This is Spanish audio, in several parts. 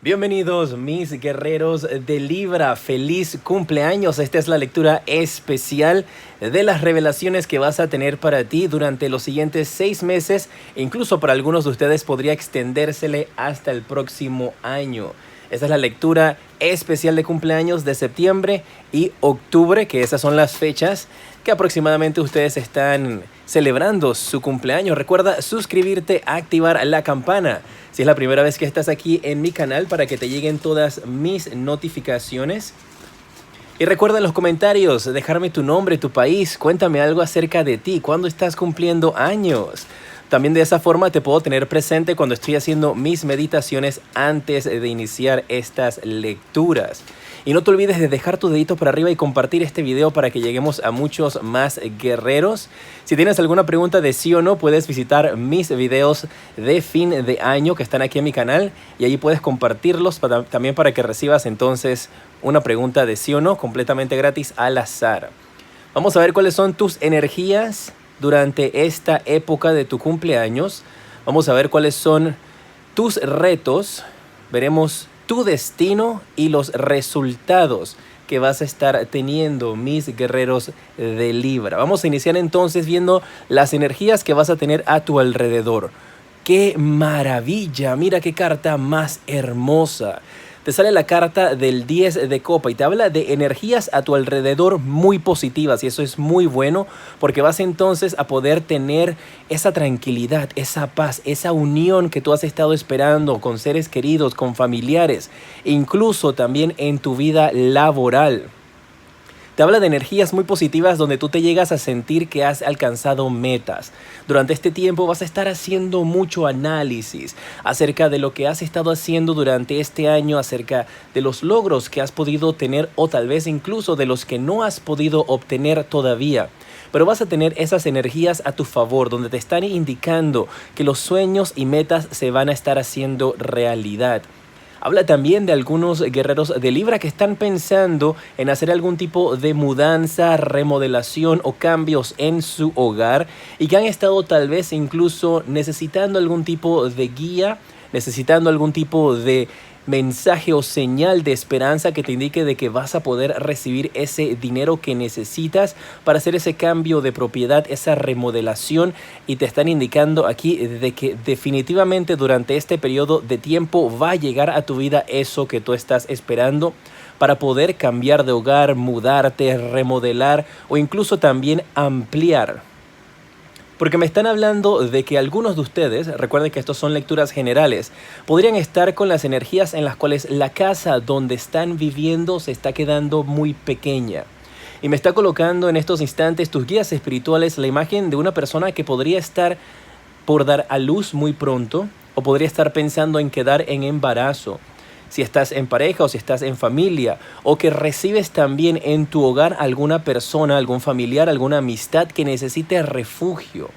Bienvenidos mis guerreros de Libra, feliz cumpleaños. Esta es la lectura especial de las revelaciones que vas a tener para ti durante los siguientes 6 meses e incluso para algunos de ustedes podría extendérsele hasta el próximo año. Esta es la lectura especial de cumpleaños de septiembre y octubre, que esas son las fechas que aproximadamente ustedes están celebrando su cumpleaños. Recuerda suscribirte, activar la campana si es la primera vez que estás aquí en mi canal para que te lleguen todas mis notificaciones. Y recuerda en los comentarios dejarme tu nombre, tu país, cuéntame algo acerca de ti, cuándo estás cumpliendo años. También de esa forma te puedo tener presente cuando estoy haciendo mis meditaciones antes de iniciar estas lecturas. Y no te olvides de dejar tu dedito para arriba y compartir este video para que lleguemos a muchos más guerreros. Si tienes alguna pregunta de sí o no, puedes visitar mis videos de fin de año que están aquí en mi canal. Y allí puedes compartirlos también para que recibas entonces una pregunta de sí o no completamente gratis al azar. Vamos a ver cuáles son tus energías durante esta época de tu cumpleaños. Vamos a ver cuáles son tus retos. Veremos tu destino y los resultados que vas a estar teniendo, mis guerreros de Libra. Vamos a iniciar entonces viendo las energías que vas a tener a tu alrededor. ¡Qué maravilla! Mira qué carta más hermosa. Te sale la carta del 10 de copa y te habla de energías a tu alrededor muy positivas, y eso es muy bueno porque vas entonces a poder tener esa tranquilidad, esa paz, esa unión que tú has estado esperando con seres queridos, con familiares, incluso también en tu vida laboral. Te habla de energías muy positivas donde tú te llegas a sentir que has alcanzado metas. Durante este tiempo vas a estar haciendo mucho análisis acerca de lo que has estado haciendo durante este año, acerca de los logros que has podido tener o tal vez incluso de los que no has podido obtener todavía. Pero vas a tener esas energías a tu favor, donde te están indicando que los sueños y metas se van a estar haciendo realidad. Habla también de algunos guerreros de Libra que están pensando en hacer algún tipo de mudanza, remodelación o cambios en su hogar y que han estado tal vez incluso necesitando algún tipo de guía, necesitando algún tipo de mensaje o señal de esperanza que te indique de que vas a poder recibir ese dinero que necesitas para hacer ese cambio de propiedad, esa remodelación, y te están indicando aquí de que definitivamente durante este periodo de tiempo va a llegar a tu vida eso que tú estás esperando para poder cambiar de hogar, mudarte, remodelar o incluso también ampliar. Porque me están hablando de que algunos de ustedes, recuerden que estos son lecturas generales, podrían estar con las energías en las cuales la casa donde están viviendo se está quedando muy pequeña. Y me está colocando en estos instantes tus guías espirituales la imagen de una persona que podría estar por dar a luz muy pronto o podría estar pensando en quedar en embarazo. Si estás en pareja o si estás en familia, o que recibes también en tu hogar alguna persona, algún familiar, alguna amistad que necesite refugio.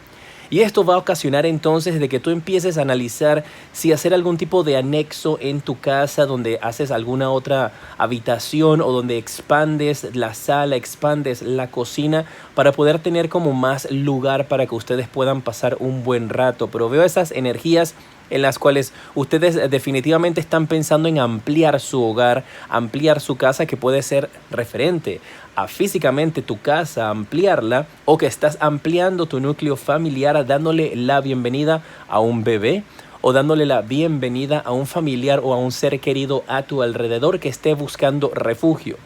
Y esto va a ocasionar entonces de que tú empieces a analizar si hacer algún tipo de anexo en tu casa donde haces alguna otra habitación o donde expandes la sala, expandes la cocina para poder tener como más lugar para que ustedes puedan pasar un buen rato. Pero veo esas energías en las cuales ustedes definitivamente están pensando en ampliar su hogar, ampliar su casa, que puede ser referente a físicamente tu casa, ampliarla, o que estás ampliando tu núcleo familiar dándole la bienvenida a un bebé o dándole la bienvenida a un familiar o a un ser querido a tu alrededor que esté buscando refugio.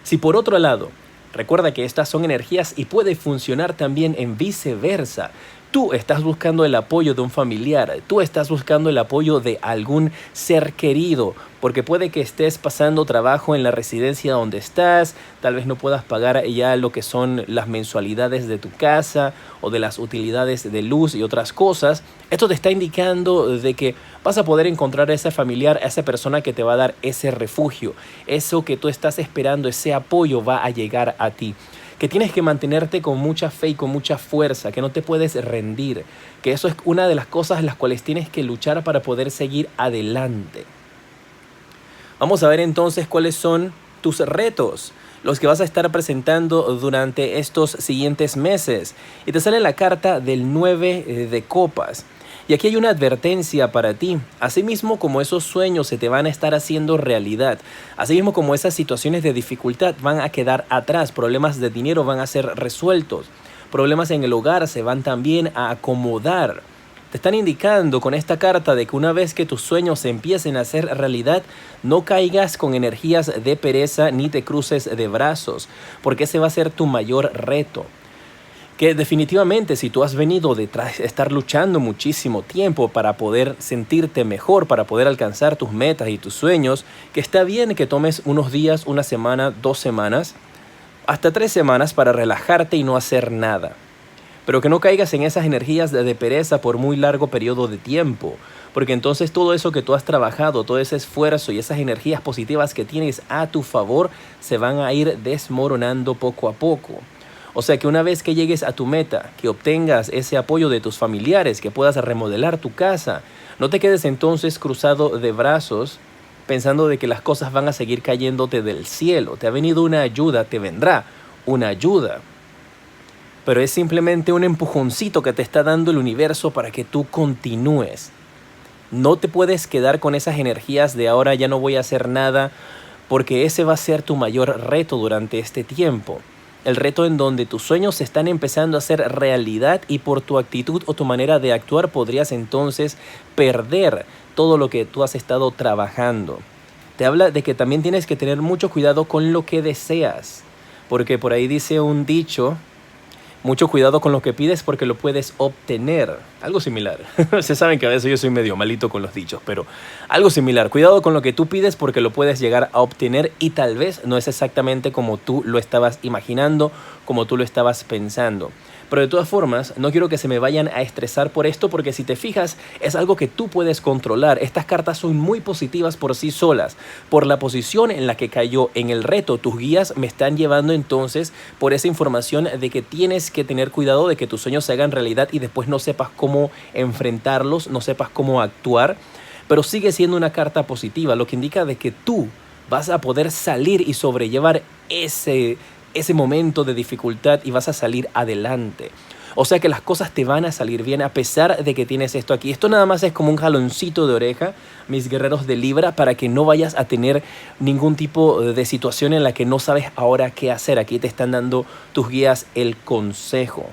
Si por otro lado, recuerda que estas son energías y puede funcionar también en viceversa. Tú estás buscando el apoyo de un familiar, tú estás buscando el apoyo de algún ser querido, porque puede que estés pasando trabajo en la residencia donde estás, tal vez no puedas pagar ya lo que son las mensualidades de tu casa o de las utilidades de luz y otras cosas. Esto te está indicando de que vas a poder encontrar a ese familiar, a esa persona que te va a dar ese refugio, eso que tú estás esperando, ese apoyo va a llegar a ti. Que tienes que mantenerte con mucha fe y con mucha fuerza, que no te puedes rendir, que eso es una de las cosas en las cuales tienes que luchar para poder seguir adelante. Vamos a ver entonces cuáles son tus retos, los que vas a estar presentando durante estos siguientes meses. Y te sale la carta del 9 de copas. Y aquí hay una advertencia para ti. Asimismo como esos sueños se te van a estar haciendo realidad, asimismo como esas situaciones de dificultad van a quedar atrás, problemas de dinero van a ser resueltos, problemas en el hogar se van también a acomodar. Te están indicando con esta carta de que una vez que tus sueños se empiecen a hacer realidad, no caigas con energías de pereza ni te cruces de brazos, porque ese va a ser tu mayor reto. Que definitivamente si tú has venido detrás de estar luchando muchísimo tiempo para poder sentirte mejor, para poder alcanzar tus metas y tus sueños, que está bien que tomes unos días, una semana, 2 semanas, hasta 3 semanas para relajarte y no hacer nada. Pero que no caigas en esas energías de pereza por muy largo periodo de tiempo, porque entonces todo eso que tú has trabajado, todo ese esfuerzo y esas energías positivas que tienes a tu favor se van a ir desmoronando poco a poco. O sea que una vez que llegues a tu meta, que obtengas ese apoyo de tus familiares, que puedas remodelar tu casa, no te quedes entonces cruzado de brazos pensando de que las cosas van a seguir cayéndote del cielo. Te ha venido una ayuda, te vendrá una ayuda. Pero es simplemente un empujoncito que te está dando el universo para que tú continúes. No te puedes quedar con esas energías de ahora ya no voy a hacer nada, porque ese va a ser tu mayor reto durante este tiempo. El reto en donde tus sueños se están empezando a hacer realidad y por tu actitud o tu manera de actuar podrías entonces perder todo lo que tú has estado trabajando. Te habla de que también tienes que tener mucho cuidado con lo que deseas, porque por ahí dice un dicho: mucho cuidado con lo que pides porque lo puedes obtener. Algo similar. Se saben que a veces yo soy medio malito con los dichos, pero algo similar. Cuidado con lo que tú pides porque lo puedes llegar a obtener y tal vez no es exactamente como tú lo estabas imaginando, como tú lo estabas pensando. Pero de todas formas, no quiero que se me vayan a estresar por esto porque si te fijas, es algo que tú puedes controlar. Estas cartas son muy positivas por sí solas. Por la posición en la que cayó en el reto, tus guías me están llevando entonces por esa información de que tienes que tener cuidado de que tus sueños se hagan realidad y después no sepas cómo enfrentarlos, no sepas cómo actuar. Pero sigue siendo una carta positiva, lo que indica de que tú vas a poder salir y sobrellevar ese momento de dificultad y vas a salir adelante. O sea que las cosas te van a salir bien a pesar de que tienes esto aquí. Esto nada más es como un jaloncito de oreja, mis guerreros de Libra, para que no vayas a tener ningún tipo de situación en la que no sabes ahora qué hacer. Aquí te están dando tus guías el consejo.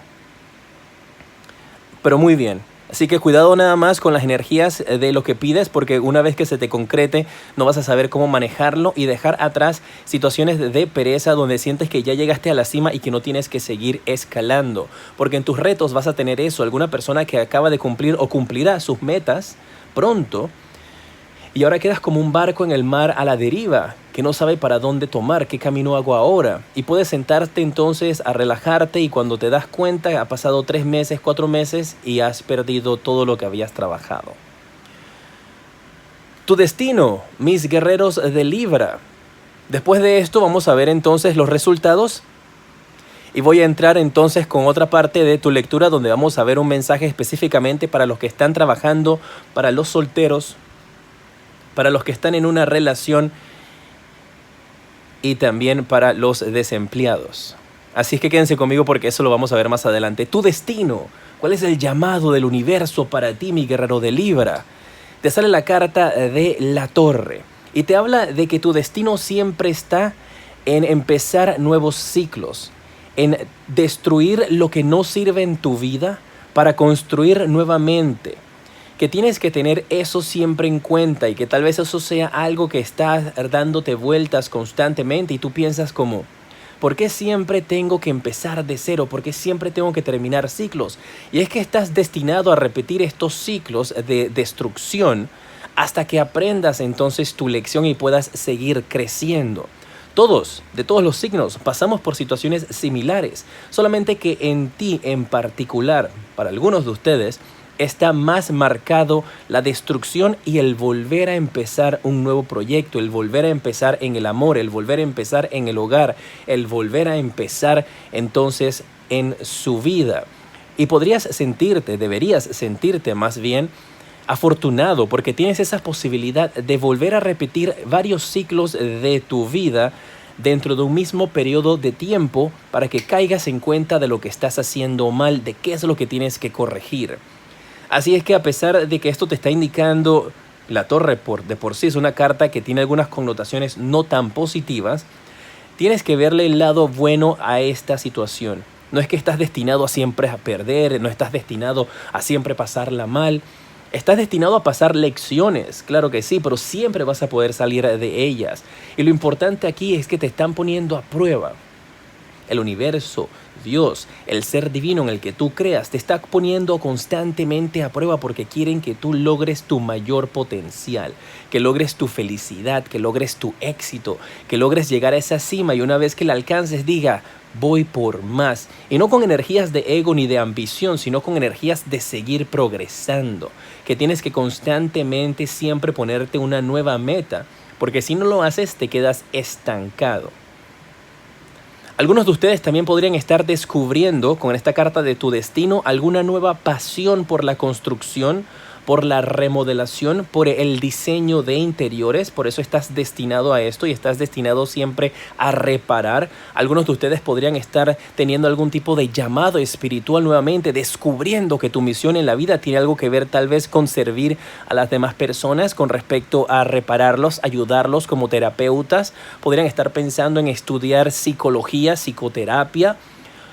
Pero muy bien. Así que cuidado nada más con las energías de lo que pides, porque una vez que se te concrete no vas a saber cómo manejarlo y dejar atrás situaciones de pereza donde sientes que ya llegaste a la cima y que no tienes que seguir escalando. Porque en tus retos vas a tener eso, alguna persona que acaba de cumplir o cumplirá sus metas pronto y ahora quedas como un barco en el mar a la deriva, que no sabe para dónde tomar, qué camino hago ahora. Y puedes sentarte entonces a relajarte y cuando te das cuenta ha pasado 3 meses, 4 meses y has perdido todo lo que habías trabajado. Tu destino, mis guerreros de Libra. Después de esto vamos a ver entonces los resultados. Y voy a entrar entonces con otra parte de tu lectura donde vamos a ver un mensaje específicamente para los que están trabajando, para los solteros, para los que están en una relación y también para los desempleados. Así es que quédense conmigo porque eso lo vamos a ver más adelante. Tu destino. ¿Cuál es el llamado del universo para ti, mi guerrero de Libra? Te sale la carta de la Torre y te habla de que tu destino siempre está en empezar nuevos ciclos, en destruir lo que no sirve en tu vida para construir nuevamente. Que tienes que tener eso siempre en cuenta y que tal vez eso sea algo que está dándote vueltas constantemente y tú piensas como, ¿por qué siempre tengo que empezar de cero? ¿Por qué siempre tengo que terminar ciclos? Y es que estás destinado a repetir estos ciclos de destrucción hasta que aprendas entonces tu lección y puedas seguir creciendo. Todos, de todos los signos, pasamos por situaciones similares, solamente que en ti en particular, para algunos de ustedes, está más marcado la destrucción y el volver a empezar un nuevo proyecto, el volver a empezar en el amor, el volver a empezar en el hogar, el volver a empezar entonces en su vida. Y podrías sentirte, deberías sentirte más bien afortunado porque tienes esa posibilidad de volver a repetir varios ciclos de tu vida dentro de un mismo periodo de tiempo para que caigas en cuenta de lo que estás haciendo mal, de qué es lo que tienes que corregir. Así es que a pesar de que esto te está indicando la torre de por sí es una carta que tiene algunas connotaciones no tan positivas, tienes que verle el lado bueno a esta situación. No es que estás destinado a siempre a perder, no estás destinado a siempre pasarla mal. Estás destinado a pasar lecciones, claro que sí, pero siempre vas a poder salir de ellas. Y lo importante aquí es que te están poniendo a prueba. El universo, Dios, el ser divino en el que tú creas, te está poniendo constantemente a prueba porque quieren que tú logres tu mayor potencial, que logres tu felicidad, que logres tu éxito, que logres llegar a esa cima y una vez que la alcances diga, voy por más. Y no con energías de ego ni de ambición, sino con energías de seguir progresando, que tienes que constantemente siempre ponerte una nueva meta, porque si no lo haces te quedas estancado. Algunos de ustedes también podrían estar descubriendo con esta carta de tu destino alguna nueva pasión por la construcción, por la remodelación, por el diseño de interiores. Por eso estás destinado a esto y estás destinado siempre a reparar. Algunos de ustedes podrían estar teniendo algún tipo de llamado espiritual nuevamente, descubriendo que tu misión en la vida tiene algo que ver tal vez con servir a las demás personas con respecto a repararlos, ayudarlos como terapeutas. Podrían estar pensando en estudiar psicología, psicoterapia,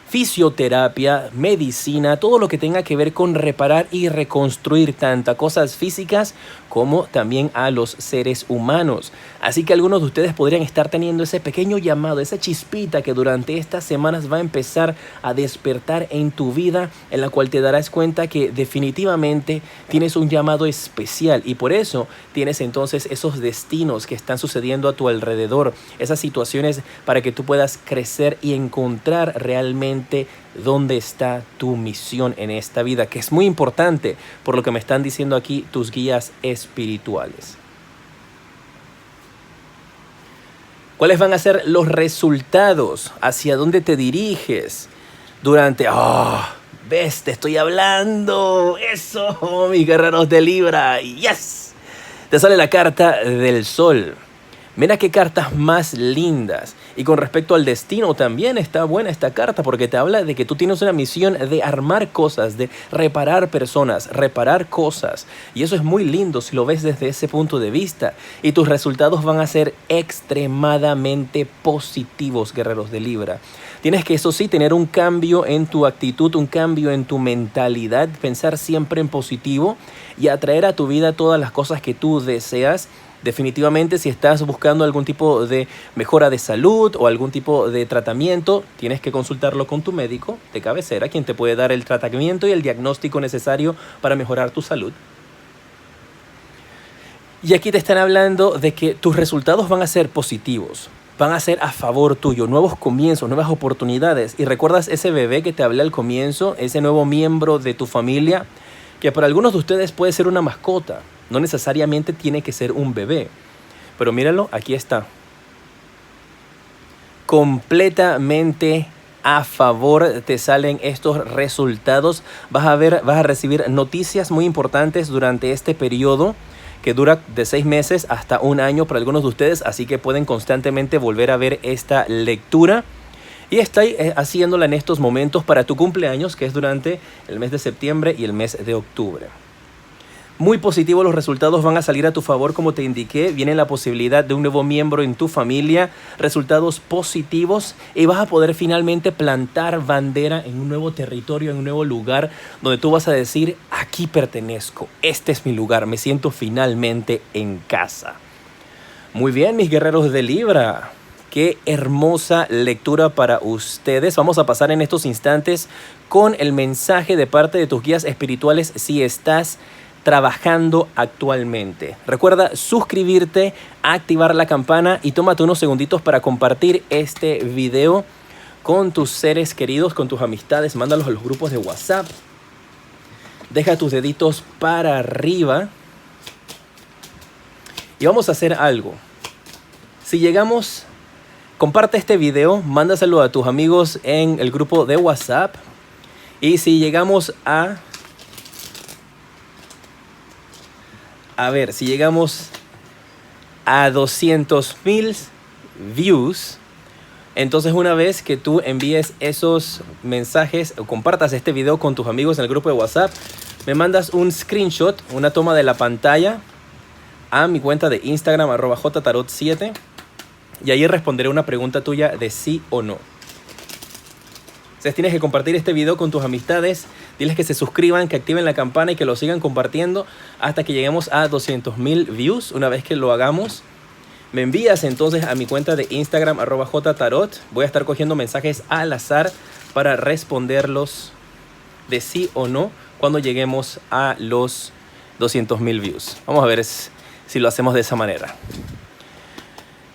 fisioterapia, medicina, todo lo que tenga que ver con reparar y reconstruir tanto cosas físicas como también a los seres humanos. Así que algunos de ustedes podrían estar teniendo ese pequeño llamado, esa chispita que durante estas semanas va a empezar a despertar en tu vida, en la cual te darás cuenta que definitivamente tienes un llamado especial y por eso tienes entonces esos destinos que están sucediendo a tu alrededor, esas situaciones para que tú puedas crecer y encontrar realmente dónde está tu misión en esta vida, que es muy importante por lo que me están diciendo aquí tus guías espirituales. ¿Cuáles van a ser los resultados? ¿Hacia dónde te diriges? Durante... ¿ves? Te estoy hablando. Eso, mis guerreros de Libra. ¡Yes! Te sale la carta del Sol. Mira qué cartas más lindas. Y con respecto al destino también está buena esta carta porque te habla de que tú tienes una misión de armar cosas, de reparar personas, reparar cosas. Y eso es muy lindo si lo ves desde ese punto de vista. Y tus resultados van a ser extremadamente positivos, guerreros de Libra. Tienes que, eso sí, tener un cambio en tu actitud, un cambio en tu mentalidad, pensar siempre en positivo y atraer a tu vida todas las cosas que tú deseas. Definitivamente, si estás buscando algún tipo de mejora de salud o algún tipo de tratamiento, tienes que consultarlo con tu médico de cabecera, quien te puede dar el tratamiento y el diagnóstico necesario para mejorar tu salud. Y aquí te están hablando de que tus resultados van a ser positivos, van a ser a favor tuyo, nuevos comienzos, nuevas oportunidades. Y recuerdas ese bebé que te hablé al comienzo, ese nuevo miembro de tu familia, que para algunos de ustedes puede ser una mascota. No necesariamente tiene que ser un bebé. Pero míralo, aquí está. Completamente a favor te salen estos resultados. Vas a recibir noticias muy importantes durante este periodo que dura de 6 meses hasta 1 año para algunos de ustedes. Así que pueden constantemente volver a ver esta lectura. Y estoy haciéndola en estos momentos para tu cumpleaños, que es durante el mes de septiembre y el mes de octubre. Muy positivo, los resultados van a salir a tu favor, como te indiqué. Viene la posibilidad de un nuevo miembro en tu familia, resultados positivos y vas a poder finalmente plantar bandera en un nuevo territorio, en un nuevo lugar donde tú vas a decir, aquí pertenezco, este es mi lugar, me siento finalmente en casa. Muy bien, mis guerreros de Libra. Qué hermosa lectura para ustedes. Vamos a pasar en estos instantes con el mensaje de parte de tus guías espirituales si estás trabajando actualmente. Recuerda suscribirte, activar la campana y tómate unos segunditos para compartir este video con tus seres queridos, con tus amistades. Mándalos a los grupos de WhatsApp. Deja tus deditos para arriba. Y vamos a hacer algo. Si llegamos... Comparte este video, mándaselo a tus amigos en el grupo de WhatsApp. Y si llegamos si llegamos a 200,000 views, entonces una vez que tú envíes esos mensajes o compartas este video con tus amigos en el grupo de WhatsApp, me mandas un screenshot, una toma de la pantalla a mi cuenta de Instagram @jtarot7 y ahí responderé una pregunta tuya de sí o no. Entonces tienes que compartir este video con tus amistades, diles que se suscriban, que activen la campana y que lo sigan compartiendo hasta que lleguemos a 200,000 views. Una vez que lo hagamos, me envías entonces a mi cuenta de Instagram @jtarot. Voy a estar cogiendo mensajes al azar para responderlos de sí o no cuando lleguemos a los 200,000 views. Vamos a ver si lo hacemos de esa manera.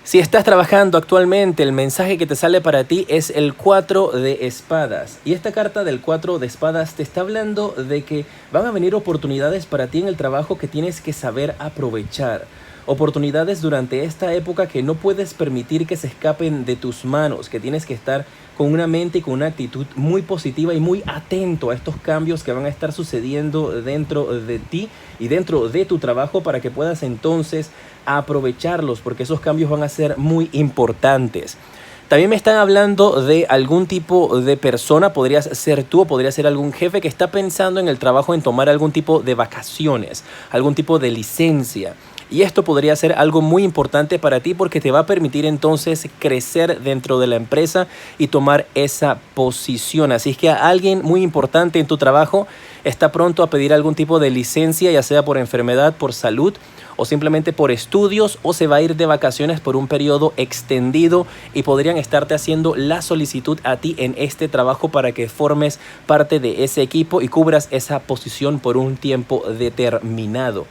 Si estás trabajando actualmente, el mensaje que te sale para ti es el 4 de espadas. Y esta carta del 4 de espadas te está hablando de que van a venir oportunidades para ti en el trabajo que tienes que saber aprovechar. Oportunidades durante esta época que no puedes permitir que se escapen de tus manos, que tienes que estar con una mente y con una actitud muy positiva y muy atento a estos cambios que van a estar sucediendo dentro de ti y dentro de tu trabajo para que puedas entonces aprovecharlos, porque esos cambios van a ser muy importantes. También me están hablando de algún tipo de persona, podrías ser tú o podría ser algún jefe que está pensando en el trabajo en tomar algún tipo de vacaciones, algún tipo de licencia. Y esto podría ser algo muy importante para ti porque te va a permitir entonces crecer dentro de la empresa y tomar esa posición. Así es que alguien muy importante en tu trabajo está pronto a pedir algún tipo de licencia, ya sea por enfermedad, por salud o simplemente por estudios, o se va a ir de vacaciones por un periodo extendido y podrían estarte haciendo la solicitud a ti en este trabajo para que formes parte de ese equipo y cubras esa posición por un tiempo determinado.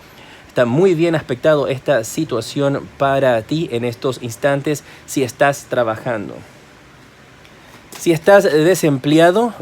Está muy bien aspectado esta situación para ti en estos instantes si estás trabajando. Si estás desempleado,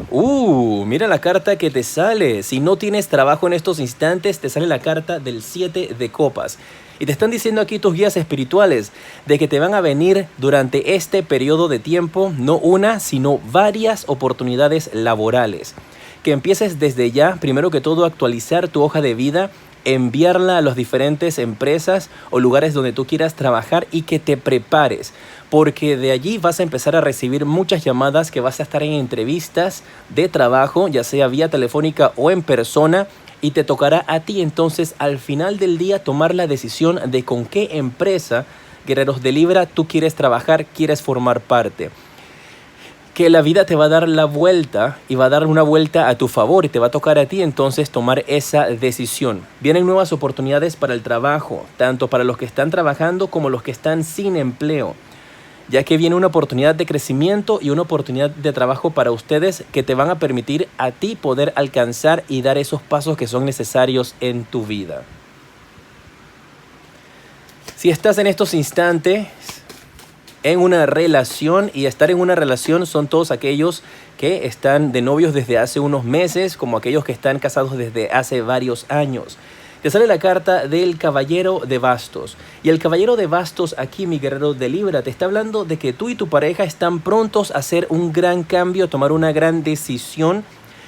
mira la carta que te sale. Si no tienes trabajo en estos instantes, te sale la carta del 7 de copas. Y te están diciendo aquí tus guías espirituales de que te van a venir durante este periodo de tiempo no una, sino varias oportunidades laborales. Que empieces desde ya, primero que todo, a actualizar tu hoja de vida, enviarla a las diferentes empresas o lugares donde tú quieras trabajar y que te prepares, porque de allí vas a empezar a recibir muchas llamadas, que vas a estar en entrevistas de trabajo, ya sea vía telefónica o en persona, y te tocará a ti entonces al final del día tomar la decisión de con qué empresa, Guerreros de Libra, tú quieres trabajar, quieres formar parte. Que la vida te va a dar la vuelta y va a dar una vuelta a tu favor y te va a tocar a ti entonces tomar esa decisión. Vienen nuevas oportunidades para el trabajo, tanto para los que están trabajando como los que están sin empleo, ya que viene una oportunidad de crecimiento y una oportunidad de trabajo para ustedes que te van a permitir a ti poder alcanzar y dar esos pasos que son necesarios en tu vida. Si estás en estos instantes en una relación, y estar en una relación son todos aquellos que están de novios desde hace unos meses, como aquellos que están casados desde hace varios años. Te sale la carta del Caballero de Bastos. Y el Caballero de Bastos aquí, mi guerrero de Libra, te está hablando de que tú y tu pareja están prontos a hacer un gran cambio, a tomar una gran decisión.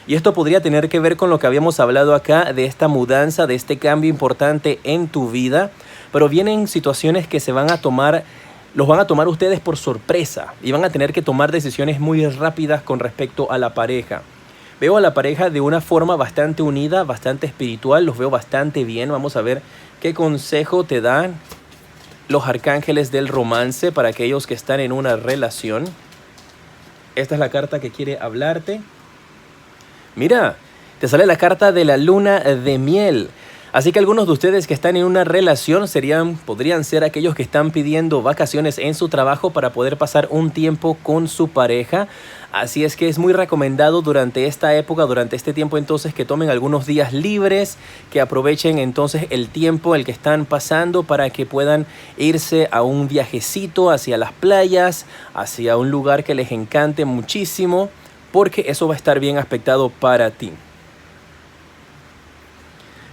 Y esto podría tener que ver con lo que habíamos hablado acá, de esta mudanza, de este cambio importante en tu vida. Pero vienen situaciones que los van a tomar ustedes por sorpresa y van a tener que tomar decisiones muy rápidas con respecto a la pareja. Veo a la pareja de una forma bastante unida, bastante espiritual, los veo bastante bien. Vamos a ver qué consejo te dan los arcángeles del romance para aquellos que están en una relación. Esta es la carta que quiere hablarte. Mira, te sale la carta de la luna de miel. Así que algunos de ustedes que están en una relación podrían ser aquellos que están pidiendo vacaciones en su trabajo para poder pasar un tiempo con su pareja. Así es que es muy recomendado durante esta época, durante este tiempo entonces, que tomen algunos días libres, que aprovechen entonces el tiempo el que están pasando para que puedan irse a un viajecito hacia las playas, hacia un lugar que les encante muchísimo, porque eso va a estar bien aspectado para ti.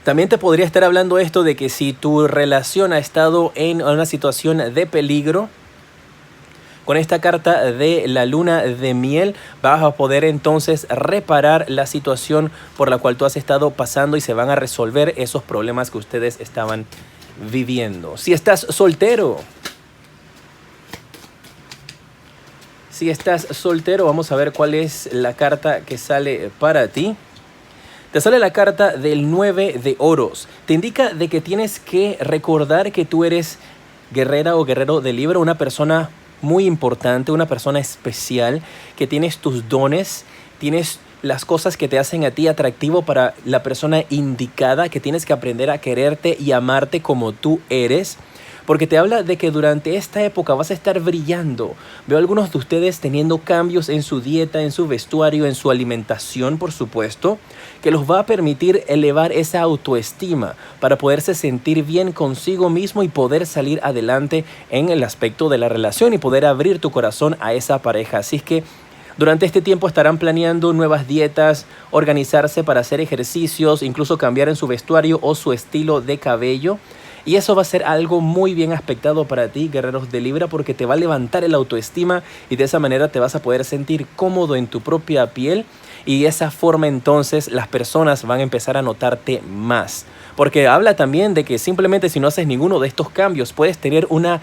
También te podría estar hablando esto de que si tu relación ha estado en una situación de peligro, con esta carta de la luna de miel vas a poder entonces reparar la situación por la cual tú has estado pasando y se van a resolver esos problemas que ustedes estaban viviendo. Si estás soltero, vamos a ver cuál es la carta que sale para ti. Te sale la carta del 9 de oros. Te indica de que tienes que recordar que tú eres guerrera o guerrero de Libra, una persona muy importante, una persona especial, que tienes tus dones, tienes las cosas que te hacen a ti atractivo para la persona indicada, que tienes que aprender a quererte y amarte como tú eres. Porque te habla de que durante esta época vas a estar brillando. Veo a algunos de ustedes teniendo cambios en su dieta, en su vestuario, en su alimentación, por supuesto, que los va a permitir elevar esa autoestima para poderse sentir bien consigo mismo y poder salir adelante en el aspecto de la relación y poder abrir tu corazón a esa pareja. Así es que durante este tiempo estarán planeando nuevas dietas, organizarse para hacer ejercicios, incluso cambiar en su vestuario o su estilo de cabello. Y eso va a ser algo muy bien aspectado para ti, guerreros de Libra, porque te va a levantar el autoestima y de esa manera te vas a poder sentir cómodo en tu propia piel. Y de esa forma entonces las personas van a empezar a notarte más. Porque habla también de que simplemente si no haces ninguno de estos cambios puedes tener una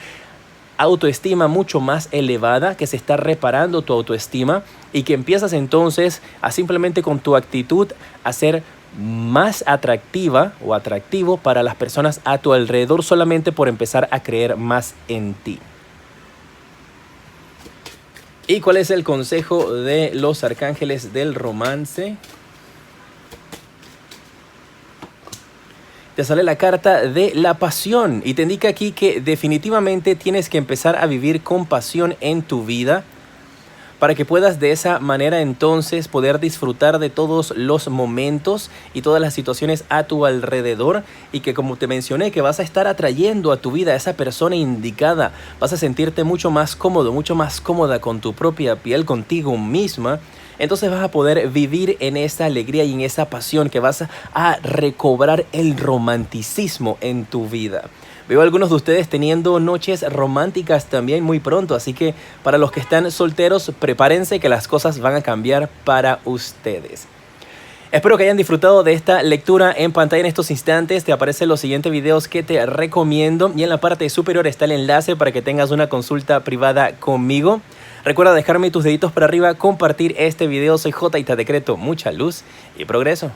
autoestima mucho más elevada, que se está reparando tu autoestima y que empiezas entonces a simplemente con tu actitud a ser más atractiva o atractivo para las personas a tu alrededor solamente por empezar a creer más en ti. ¿Y cuál es el consejo de los arcángeles del romance? Te sale la carta de la pasión y te indica aquí que definitivamente tienes que empezar a vivir con pasión en tu vida para que puedas de esa manera entonces poder disfrutar de todos los momentos y todas las situaciones a tu alrededor, y que, como te mencioné, que vas a estar atrayendo a tu vida a esa persona indicada. Vas a sentirte mucho más cómodo, mucho más cómoda con tu propia piel, contigo misma. Entonces vas a poder vivir en esa alegría y en esa pasión, que vas a recobrar el romanticismo en tu vida. Veo a algunos de ustedes teniendo noches románticas también muy pronto, así que para los que están solteros, prepárense que las cosas van a cambiar para ustedes. Espero que hayan disfrutado de esta lectura en pantalla en estos instantes. Te aparecen los siguientes videos que te recomiendo y en la parte superior está el enlace para que tengas una consulta privada conmigo. Recuerda dejarme tus deditos para arriba, compartir este video. Soy J y te decreto mucha luz y progreso.